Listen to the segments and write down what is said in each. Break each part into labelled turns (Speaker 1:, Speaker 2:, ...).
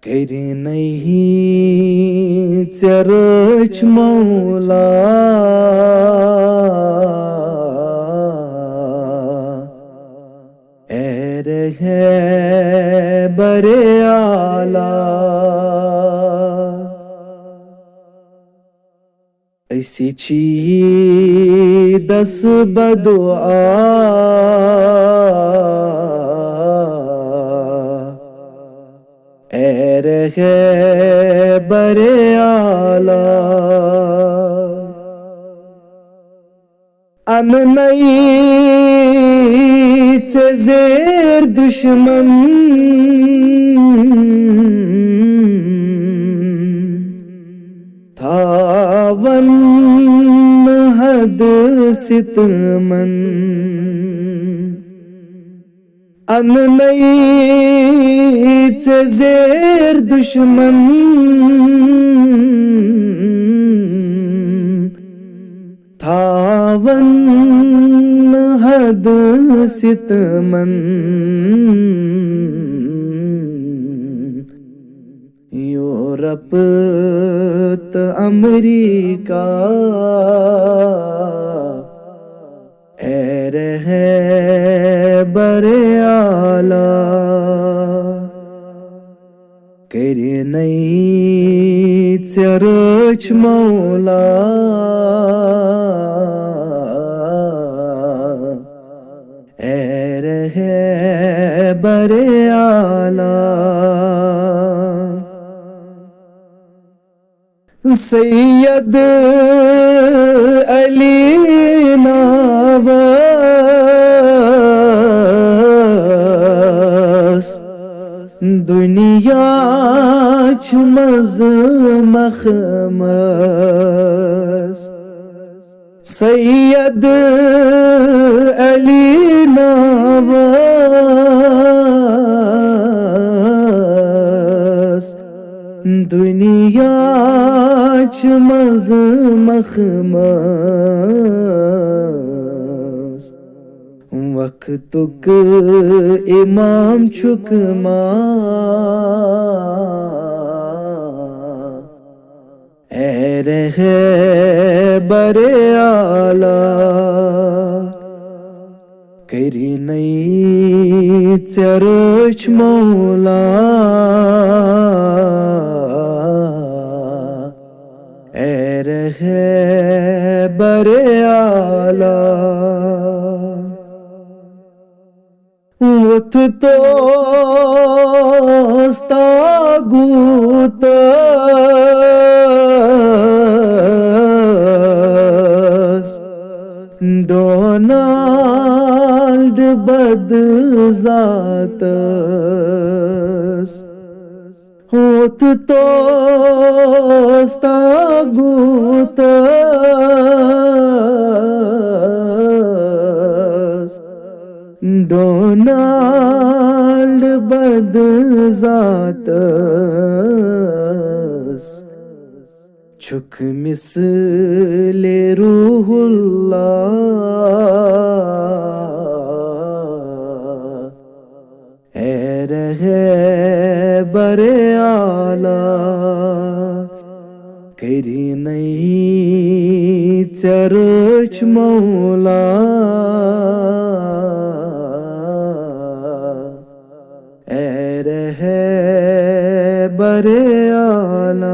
Speaker 1: کرنئی ژرچ مولا اے رہبر اعلی اسی چی دس بدعا اے رہبر اعلی ان نئی زیر دشمن تھاون حد ستمن ان نئی زیر دشمن تھاون حد ستمن یورپ تا امریکہ اے رہبر اعلی کرنئی ژرچ مولا اے رہبر اعلی سید علی نواز دنیا چھ مز مخمس سید علی نواز دنیا چھ مز مخمس وقتک امام چھکما اے رہبر اعلی کرنئی ژرچ مولا اے رہبر اعلی وت توست تاغوت ڈونالڈ بد ذاتس وت توست تاغوتس ڈونالڈ بد ذاتس چھک مثل روح اللہ اے رہبر اعلی کرنئی ژرچ مولا اے رہبر اعلی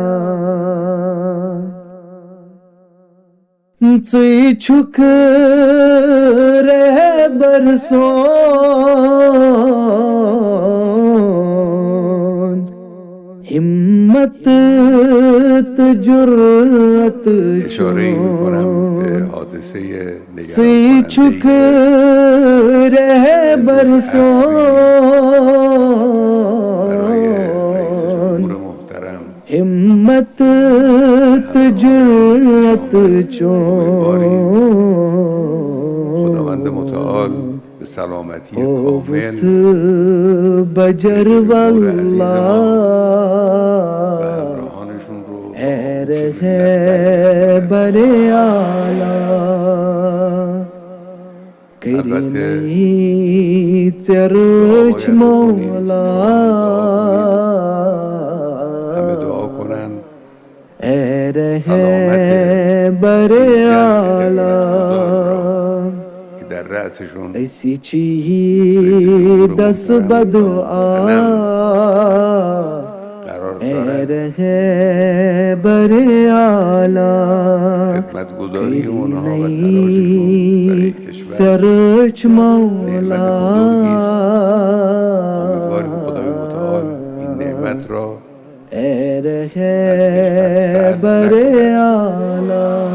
Speaker 1: ژے چھُکھ رہبر سون ہمت تہٕ جرأت ژے چھُکھ رہبر سون ہمت تہٕ جرأت چون
Speaker 2: خداوند متعال به سلامتی کامل
Speaker 1: بجر والله
Speaker 2: همراهانشون رو
Speaker 1: اے رہبر اعلی کرنئی ژرچ مولا رہے بر اعلیٰ
Speaker 2: که در رأسشون
Speaker 1: ایسی چیز دست بدعا
Speaker 2: قرار
Speaker 1: اے
Speaker 2: دارد
Speaker 1: رہے بر اعلیٰ
Speaker 2: خدمتگزاری
Speaker 1: کری
Speaker 2: اونها و تلاششون برای
Speaker 1: نہیں
Speaker 2: کشور
Speaker 1: سرچ مولا
Speaker 2: امیدواریم خدای متعال این نعمت را
Speaker 1: اے رہے بر اعلیٰ